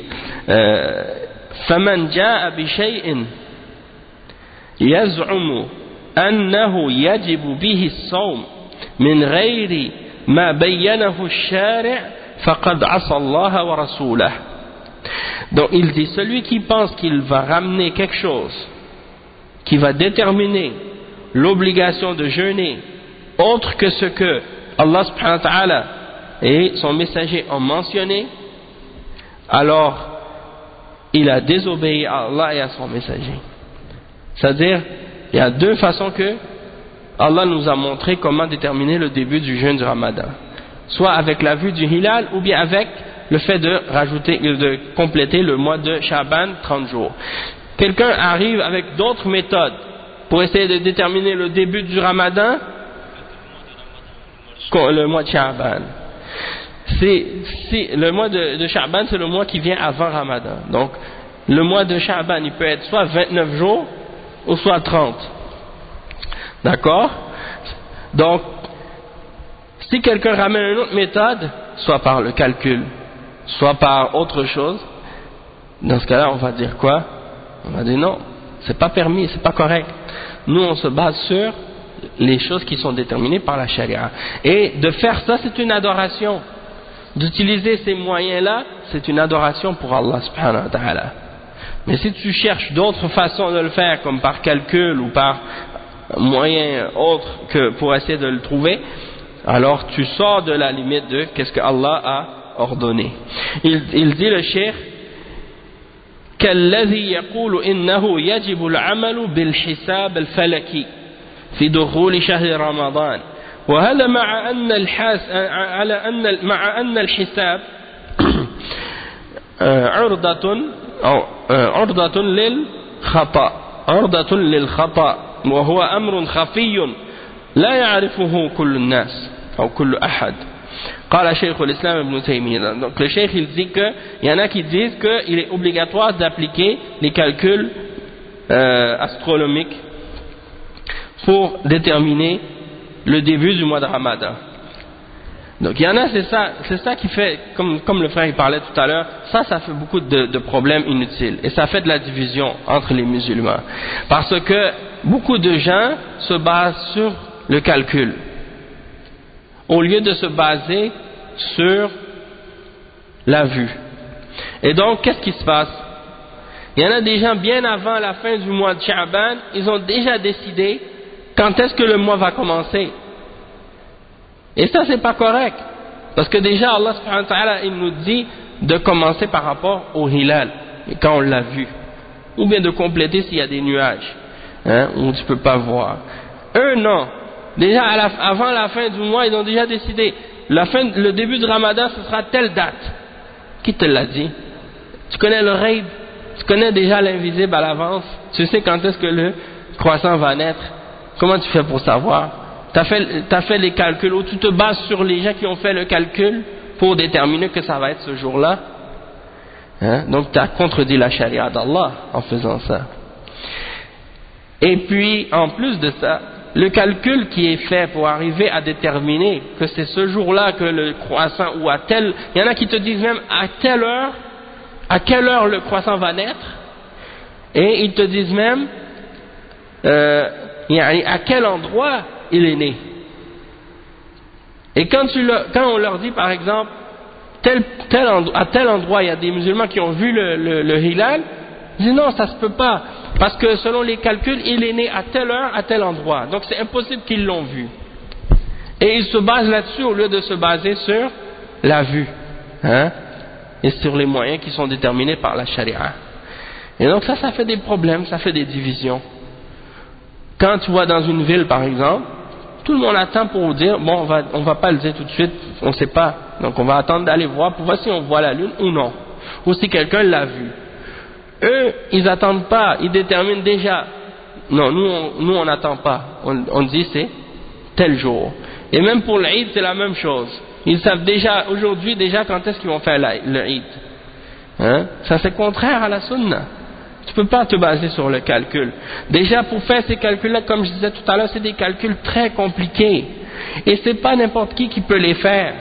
Speaker 1: فَمَنْ جَاءَ بِشَيْءٍ يَزْعُمُ أَنَّهُ يَجِبُ بِهِ الصَّوْمُ مِنْ غَيْرِ مَا بَيَّنَهُ الشَّارِعُ فَقَدْ عَصَى اللَّهَ وَرَسُولَهُ. Donc il dit, celui qui pense qu'il va ramener quelque chose qui va déterminer l'obligation de jeûner autre que ce que Allah subhanahu wa ta'ala et son messager ont mentionné, alors il a désobéi à Allah et à son messager. C'est-à-dire, il y a deux façons que Allah nous a montré comment déterminer le début du jeûne du Ramadan. Soit avec la vue du hilal, ou bien avec le fait de compléter le mois de Sha'ban, 30 jours. Quelqu'un arrive avec d'autres méthodes pour essayer de déterminer le début du Ramadan, le mois de Sha'ban. Le mois de Sha'ban, c'est le mois qui vient avant Ramadan. Donc, le mois de Sha'ban, il peut être soit 29 jours, ou soit 30. D'accord? Donc, si quelqu'un ramène une autre méthode, soit par le calcul, soit par autre chose, dans ce cas-là, on va dire quoi? On va dire non, c'est pas permis, c'est pas correct. Nous, on se base sur les choses qui sont déterminées par la charia. Et de faire ça, c'est une adoration. D'utiliser ces moyens-là, c'est une adoration pour Allah subhanahu wa ta'ala. Mais si tu cherches d'autres façons de le faire, comme par calcul ou par moyen autre que pour essayer de le trouver, alors tu sors de la limite de qu'est-ce que Allah a ordonné. Il dit le cheikh, كالذي يقول إنه يجب العمل بالحساب الفلكي في دخول شهر رمضان وهذا مع أن الحساب عرضة للخطأ وهو أمر خفي لا يعرفه كل الناس أو كل أحد. قال شيخ الإسلام ابن تيمية. Donc le cheikh il dit que il y en a qui disent qu'il est obligatoire d'appliquer les calculs astronomiques pour déterminer le début du mois de Ramadan. Donc il y en a, c'est ça qui fait, comme le frère il parlait tout à l'heure, ça fait beaucoup de problèmes inutiles et ça fait de la division entre les musulmans, parce que beaucoup de gens se basent sur le calcul au lieu de se baser sur la vue. Et donc qu'est-ce qui se passe? Il y en a des gens bien avant la fin du mois de Sha'ban, ils ont déjà décidé quand est-ce que le mois va commencer. Et ça c'est pas correct, parce que déjà Allah subhanahu wa ta'ala il nous dit de commencer par rapport au hilal, et quand on l'a vu, ou bien de compléter s'il y a des nuages, hein, où tu peux pas voir. Eux non, déjà avant la fin du mois ils ont déjà décidé, le début du Ramadan ce sera telle date, Qui te l'a dit? Tu connais le ghaib, tu connais déjà l'invisible à l'avance, tu sais quand est-ce que le croissant va naître. Comment tu fais pour savoir? T'as fait les calculs, ou tu te bases sur les gens qui ont fait le calcul pour déterminer que ça va être ce jour-là. Hein? Donc tu as contredit la charia d'Allah en faisant ça. Et puis en plus de ça, le calcul qui est fait pour arriver à déterminer que c'est ce jour-là que le croissant, ou à tel, il y en a qui te disent même à quelle heure le croissant va naître, et ils te disent même à quel endroit il est né. Et quand on leur dit par exemple à tel endroit il y a des musulmans qui ont vu le hilal, ils disent non, ça se peut pas, parce que selon les calculs il est né à telle heure à tel endroit, donc c'est impossible qu'ils l'ont vu. Et ils se basent là-dessus au lieu de se baser sur la vue, hein, et sur les moyens qui sont déterminés par la charia. Et donc ça fait des problèmes, ça fait des divisions. Quand tu vas dans une ville par exemple, tout le monde attend pour dire bon, on va pas le dire tout de suite, on sait pas, donc on va attendre d'aller voir pour voir si on voit la lune ou non, ou si quelqu'un l'a vu. Eux ils attendent pas, ils déterminent déjà. Non, nous on n'attend pas, on dit c'est tel jour. Et même pour l'Eid c'est la même chose, ils savent déjà aujourd'hui déjà quand est-ce qu'ils vont faire l'Eid, hein? Ça c'est contraire à la sunna. Tu peux pas te baser sur le calcul. Déjà pour faire ces calculs-là, comme je disais tout à l'heure, c'est des calculs très compliqués. Et c'est pas n'importe qui peut les faire.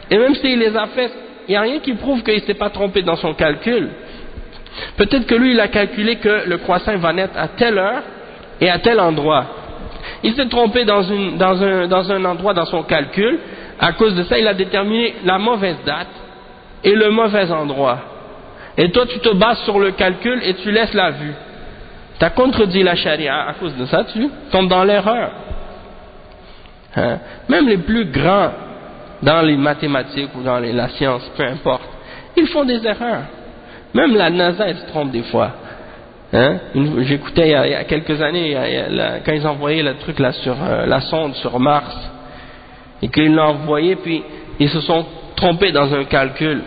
Speaker 1: Et même s'il les a fait, il n'y a rien qui prouve qu'il s'est pas trompé dans son calcul. Peut-être que lui il a calculé que le croissant va naître à telle heure et à tel endroit. Il s'est trompé dans un endroit dans son calcul. À cause de ça, il a déterminé la mauvaise date et le mauvais endroit. Et toi tu te bases sur le calcul et tu laisses la vue. Tu as contredit la charia, à cause de ça tu tombes dans l'erreur. Hein? Même les plus grands dans les mathématiques ou dans la science, peu importe, ils font des erreurs. Même la NASA elle se trompe des fois. Hein? J'écoutais il y a quelques années quand ils envoyaient le truc là sur la sonde sur Mars, et qu'ils l'ont envoyé, puis ils se sont trompés dans un calcul.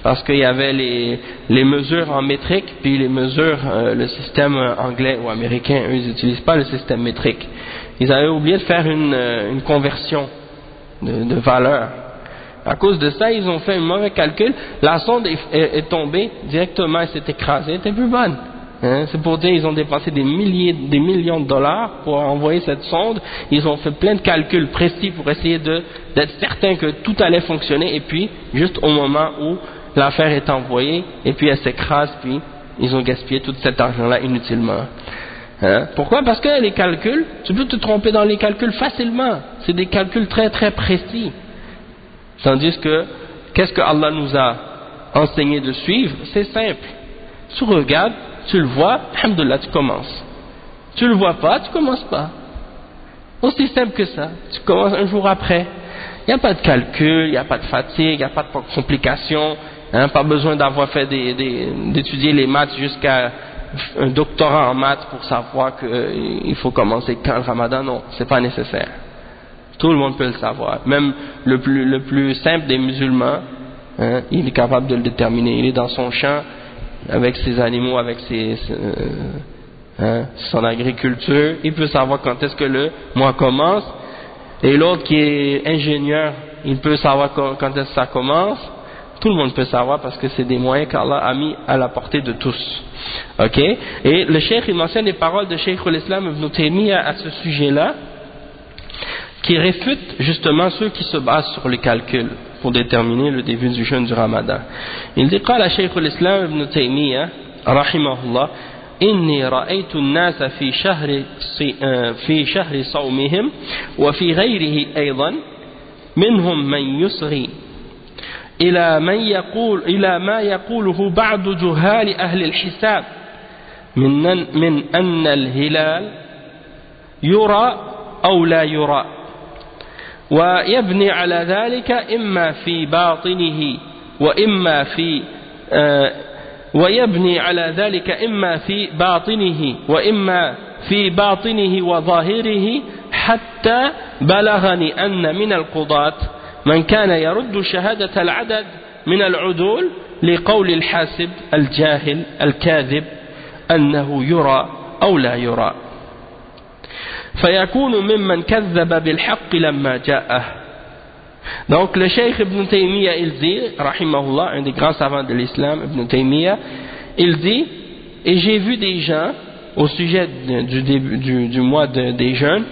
Speaker 1: Parce qu'il y avait les mesures en métrique, puis les mesures, le système anglais ou américain, eux ils n'utilisent pas le système métrique. Ils avaient oublié de faire une conversion de valeur. À cause de ça, ils ont fait un mauvais calcul, la sonde est tombée directement, elle s'est écrasée, elle était plus bonne. Hein? C'est pour dire ils ont dépensé des millions de dollars pour envoyer cette sonde, ils ont fait plein de calculs précis pour essayer d'être certains que tout allait fonctionner, et puis juste au moment où l'affaire est envoyée et puis elle s'écrase, puis ils ont gaspillé tout cet argent-là inutilement. Hein? Pourquoi? Parce que les calculs, tu peux te tromper dans les calculs facilement. C'est des calculs très très précis. Tandis que, qu'est-ce que Allah nous a enseigné de suivre? C'est simple. Tu regardes, tu le vois, alhamdoulilah, tu commences. Tu le vois pas, tu commences pas. Aussi simple que ça. Tu commences un jour après. Il n'y a pas de calcul, il n'y a pas de fatigue, il n'y a pas de complications. Hein, pas besoin d'avoir fait d'étudier les maths jusqu'à un doctorat en maths pour savoir qu'il faut commencer quand le ramadan. Non, c'est pas nécessaire. Tout le monde peut le savoir. Même le plus simple des musulmans, hein, il est capable de le déterminer. Il est dans son champ avec ses animaux, avec son agriculture. Il peut savoir quand est-ce que le mois commence. Et l'autre qui est ingénieur, il peut savoir quand est-ce que ça commence. Tout le monde peut savoir parce que c'est des moyens qu'Allah a mis à la portée de tous. Ok? Et le cheikh, il mentionne les paroles de Cheikh al-Islam Ibn Taymiyyah à ce sujet-là, qui réfutent justement ceux qui se basent sur les calculs pour déterminer le début du jeûne du Ramadan. Il dit, قال شيخ الإسلام ابن تيمية رحمه الله إني رأيت الناس في شهر صومهم وفي غيره أيضا منهم من يصغي إلى ما يقوله بعض جهال أهل الحساب من أن الهلال يرى أو لا يرى، ويبني على ذلك إما في باطنه وإما في باطنه وظاهره، حتى بلغني أن من القضاة من كان يرد شهادة العدد من العدول لقول الحاسب الجاهل الكاذب أنه يرى أو لا يرى فيكون ممن كذب بالحق لما جاءه. Donc le Cheikh Ibn Taymiyyah il dit, rahimahullah, un des grands savants de l'islam, Ibn Taymiyyah, il dit, et j'ai vu des gens au sujet du mois des jeûnes,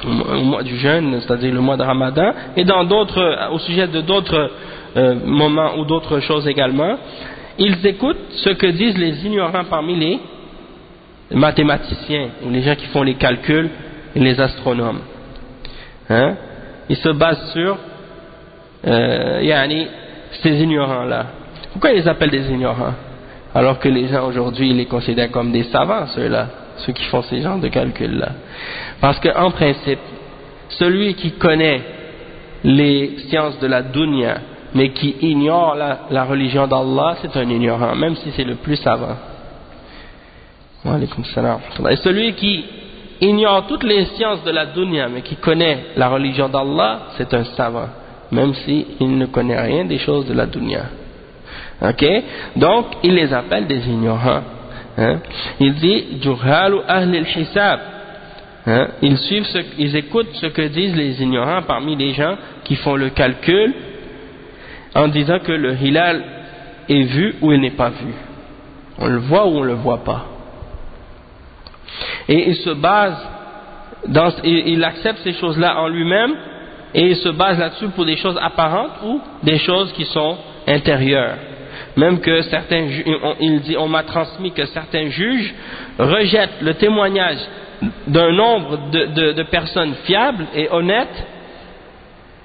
Speaker 1: au mois du jeûne, c'est-à-dire le mois de Ramadan, et dans d'autres, au sujet de d'autres moments ou d'autres choses également, ils écoutent ce que disent les ignorants parmi les mathématiciens, ou les gens qui font les calculs, et les astronomes. Hein? Ils se basent sur ces ignorants-là. Pourquoi ils les appellent des ignorants? Alors que les gens aujourd'hui, ils les considèrent comme des savants, ceux-là, ceux qui font ces genres de calculs-là. Parce qu'en principe, celui qui connaît les sciences de la dunya, mais qui ignore la religion d'Allah, c'est un ignorant, même si c'est le plus savant. Et celui qui ignore toutes les sciences de la dunya, mais qui connaît la religion d'Allah, c'est un savant, même s'il ne connaît rien des choses de la dunya. Ok? Donc, il les appelle des ignorants. Hein? Il dit, Juhalu ahli al-hisab. Hein? Ils écoutent ce que disent les ignorants parmi les gens qui font le calcul en disant que le hilal est vu ou il n'est pas vu. On le voit ou on ne le voit pas. Et il se base, il accepte ces choses-là en lui-même et il se base là-dessus pour des choses apparentes ou des choses qui sont intérieures. Même que certains, il dit, on m'a transmis que certains juges rejettent le témoignage d'un nombre de personnes fiables et honnêtes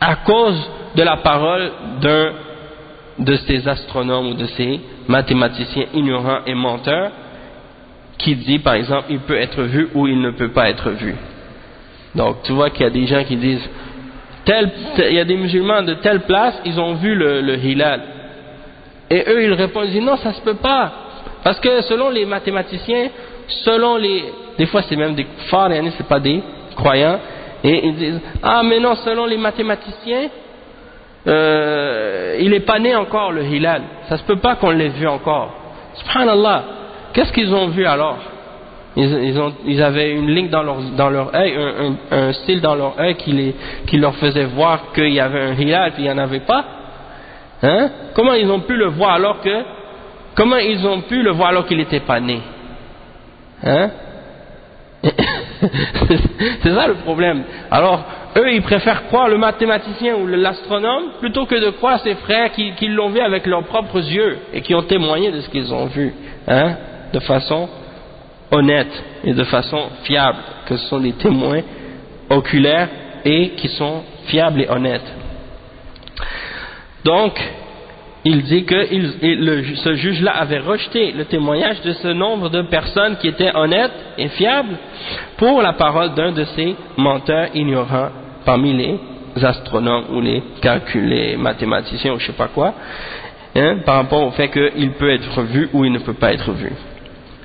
Speaker 1: à cause de la parole d'un de ces astronomes ou de ces mathématiciens ignorants et menteurs qui dit par exemple il peut être vu ou il ne peut pas être vu. Donc tu vois qu'il y a des gens qui disent il y a des musulmans de telle place, ils ont vu le hilal. Et eux ils répondent, ils disent non, ça se peut pas. Parce que selon les mathématiciens, des fois c'est même des kuffars, c'est pas des croyants, et ils disent ah mais non, selon les mathématiciens, il n'est pas né encore le hilal. Ça se peut pas qu'on l'ait vu encore. Subhanallah. Qu'est-ce qu'ils ont vu alors? Ils avaient une ligne dans leur œil, un cil dans leur œil qui leur faisait voir qu'il y avait un hilal puis il n'y en avait pas. Hein? Comment ils ont pu le voir alors qu'il n'était pas né? Hein? C'est ça le problème. Alors, eux, ils préfèrent croire le mathématicien ou l'astronome plutôt que de croire ses frères qui l'ont vu avec leurs propres yeux et qui ont témoigné de ce qu'ils ont vu, hein? De façon honnête et de façon fiable, que ce sont des témoins oculaires et qui sont fiables et honnêtes. Donc, il dit que ce juge-là avait rejeté le témoignage de ce nombre de personnes qui étaient honnêtes et fiables pour la parole d'un de ces menteurs ignorants parmi les astronomes ou les mathématiciens ou je sais pas quoi, hein, par rapport au fait qu'il peut être vu ou il ne peut pas être vu.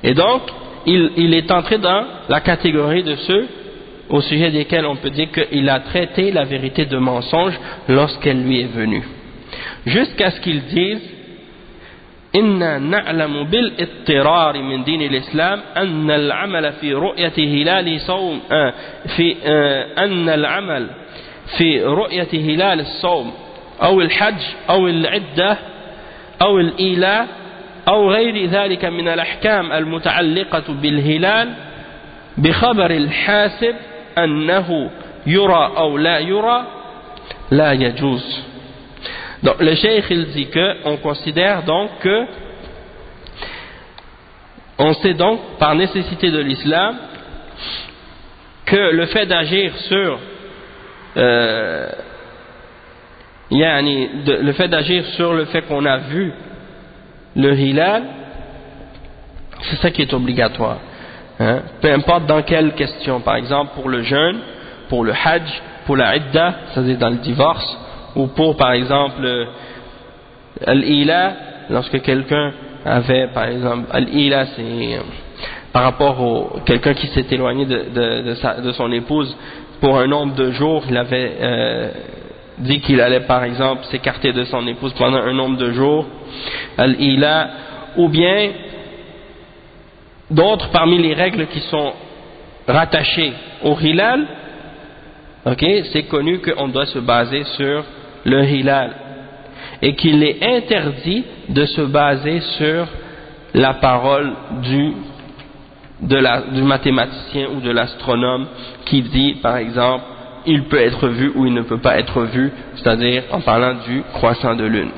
Speaker 1: Et donc, il est entré dans la catégorie de ceux au sujet desquels on peut dire qu'il a traité la vérité de mensonge lorsqu'elle lui est venue. Jusqu'à ce qu'ils disent إنا نعلم بالاضطرار من دين الإسلام أن العمل في رؤية هلال صوم أن العمل في رؤية هلال الصوم أو الحج أو العدة أو الإيلاء أو غير ذلك من الأحكام المتعلقة بالهلال بخبر الحاسب أنه يرى أو لا يرى لا يجوز. Donc le cheikh il dit que on considère donc que on sait donc par nécessité de l'islam que le fait d'agir sur le fait d'agir sur le fait qu'on a vu le hilal, c'est ça qui est obligatoire, hein? Peu importe dans quelle question, par exemple pour le jeûne, pour le hajj, pour la idda, c'est-à-dire dans le divorce, ou pour par exemple al-ila, lorsque quelqu'un avait par exemple al-ila, c'est par rapport à quelqu'un qui s'est éloigné de son épouse pour un nombre de jours, il avait dit qu'il allait par exemple s'écarter de son épouse pendant un nombre de jours, al-ila, ou bien d'autres parmi les règles qui sont rattachées au hilal, c'est connu qu'on doit se baser sur le hilal et qu'il est interdit de se baser sur la parole du mathématicien ou de l'astronome qui dit par exemple il peut être vu ou il ne peut pas être vu, c'est-à-dire en parlant du croissant de lune.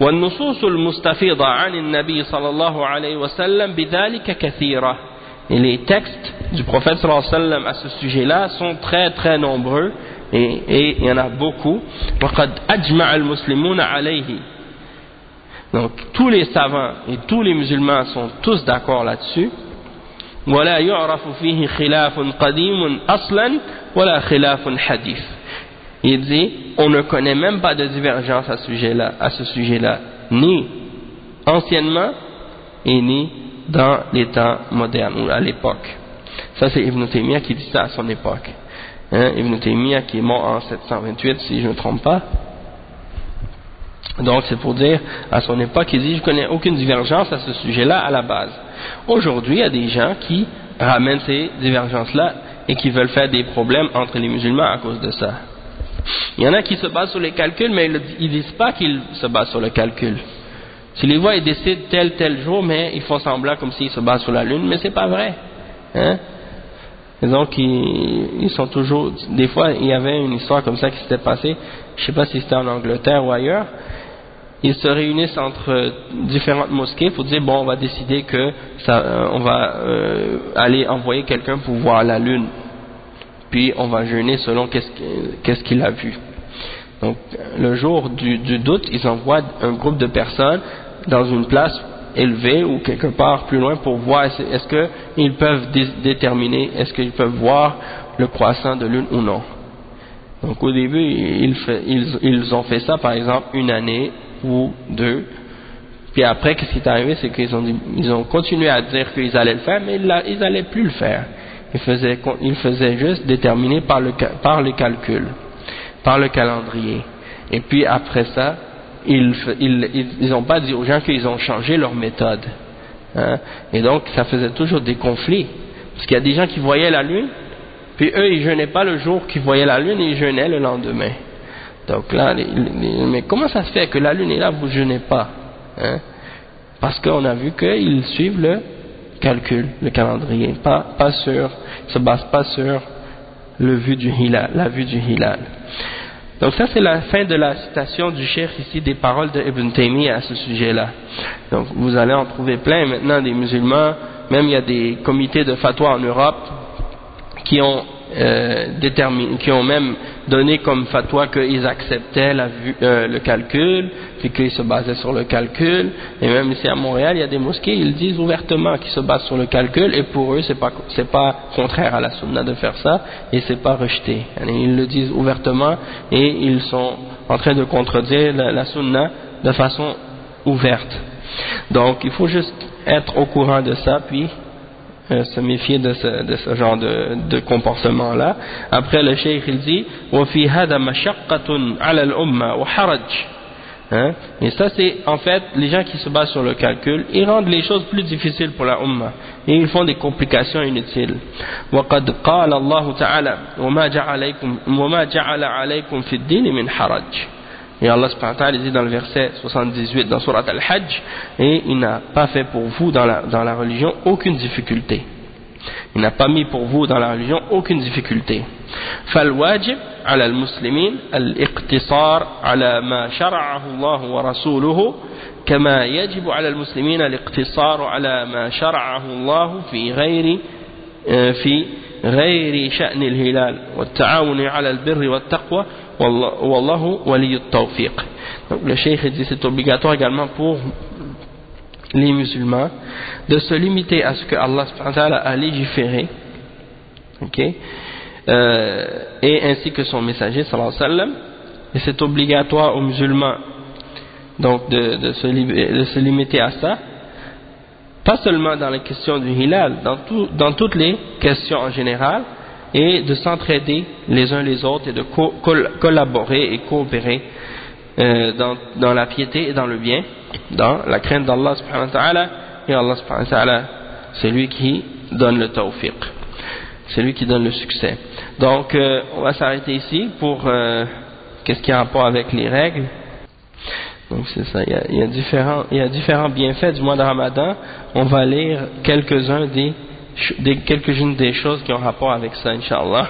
Speaker 1: والنصوص المستفيضة عن النبي صلى الله عليه وسلم بذلك كثيرة. Et les textes du prophète sallallahu alayhi wa sallam à ce sujet-là sont très très nombreux et il y en a beaucoup. وقد أجمع المسلمون عليه. Donc tous les savants et tous les musulmans sont tous d'accord là-dessus. ولا يعرف فيه خلاف قديم أصلا ولا خلاف حديث. Il dit, on ne connaît même pas de divergence à ce sujet-là, ni anciennement et ni dans les temps modernes ou à l'époque. Ça c'est Ibn Taymiyyah qui dit ça à son époque. Ibn Taymiyyah qui est mort en 728 si je ne me trompe pas. Donc c'est pour dire, à son époque, il dit, je ne connais aucune divergence à ce sujet-là à la base. Aujourd'hui, il y a des gens qui ramènent ces divergences-là et qui veulent faire des problèmes entre les musulmans à cause de ça. Il y en a qui se basent sur les calculs, mais ils disent pas qu'ils se basent sur le calcul. Tu les vois, ils décident tel jour, mais ils font semblant comme s'ils se basent sur la lune, mais c'est pas vrai. Et donc ils sont toujours. Des fois, il y avait une histoire comme ça qui s'était passée. Je sais pas si c'était en Angleterre ou ailleurs. Ils se réunissent entre différentes mosquées pour dire bon, on va décider que on va aller envoyer quelqu'un pour voir la lune. Puis on va jeûner selon qu'est-ce qu'il a vu. Donc le jour du doute, ils envoient un groupe de personnes dans une place élevée ou quelque part plus loin pour voir est-ce qu'ils peuvent déterminer, est-ce qu'ils peuvent voir le croissant de lune ou non. Donc au début, ils ont fait ça par exemple une année ou deux. Puis après, qu'est-ce qui est arrivé, c'est qu'ils ont continué à dire qu'ils allaient le faire, mais ils n'allaient plus le faire. Ils faisaient juste déterminer par les calculs, par le calendrier. Et puis après ça, ils n'ont pas dit aux gens qu'ils ont changé leur méthode. Et donc ça faisait toujours des conflits. Parce qu'il y a des gens qui voyaient la lune, puis eux ils jeûnaient pas le jour qu'ils voyaient la lune, ils jeûnaient le lendemain. Donc là, mais comment ça se fait que la lune est là, vous jeûnez pas? Parce qu'on a vu qu'ils suivent le calcul, le calendrier, pas sur, se base pas sur la vue du hilal. Donc ça c'est la fin de la citation du cheikh ici des paroles de Ibn Taymiyyah à ce sujet-là. Donc vous allez en trouver plein maintenant des musulmans, même il y a des comités de fatwa en Europe qui ont qui ont même donné comme fatwa qu'ils acceptaient le calcul, puis qu'ils se basaient sur le calcul. Et même ici à Montréal, il y a des mosquées, ils disent ouvertement qu'ils se basent sur le calcul, et pour eux c'est pas contraire à la sunna de faire ça, et c'est pas rejeté. Ils le disent ouvertement, et ils sont en train de contredire la sunna de façon ouverte. Donc il faut juste être au courant de ça, puis se méfier de ce genre de comportement-là. Après le cheikh il dit وَفِي هَذَا مَشَقَّةٌ عَلَى الْأُمَّةِ وَحَرَجٌ. Et ça c'est en fait les gens qui se basent sur le calcul, ils rendent les choses plus difficiles pour la umma et ils font des complications inutiles. وَقَدْ قَالَ اللَّهُ تَعَالَى وَمَا جَعَلَ عَلَيْكُمْ فِي الدِّينِ مِنْ حَرَجٍ. Et Allah subhanahu wa ta'ala dit dans le verset 78 dans Surat Al-Hajj, et il n'a pas fait pour vous dans la religion aucune difficulté. Il n'a pas mis pour vous dans la religion aucune difficulté. فالواجب على المسلمين الاقتصار على ما شرعه الله ورسوله كما يجب على المسلمين الاقتصار على ما شرعه الله في غير شأن الهلال والتعاون على البر والتقوى والله ولي التوفيق. Donc le cheikh dit c'est obligatoire également pour les musulmans de se limiter à ce que Allah subhanahu wa ta'ala a légiféré, et ainsi que son messager sallallahu alayhi wa sallam, et c'est obligatoire aux musulmans donc de se limiter à ça, pas seulement dans la question du hilal, dans toutes les questions en général, et de s'entraider les uns les autres et de collaborer et coopérer dans la piété et dans le bien, dans la crainte d'Allah subhanahu wa ta'ala. Et Allah subhanahu wa ta'ala, c'est lui qui donne le tawfiq, c'est lui qui donne le succès. Donc on va s'arrêter ici pour qu'est-ce qui a rapport avec les règles. Donc c'est ça, il y a différents bienfaits du mois de Ramadan. On va lire quelques-unes des choses qui ont rapport avec ça, Inch'Allah.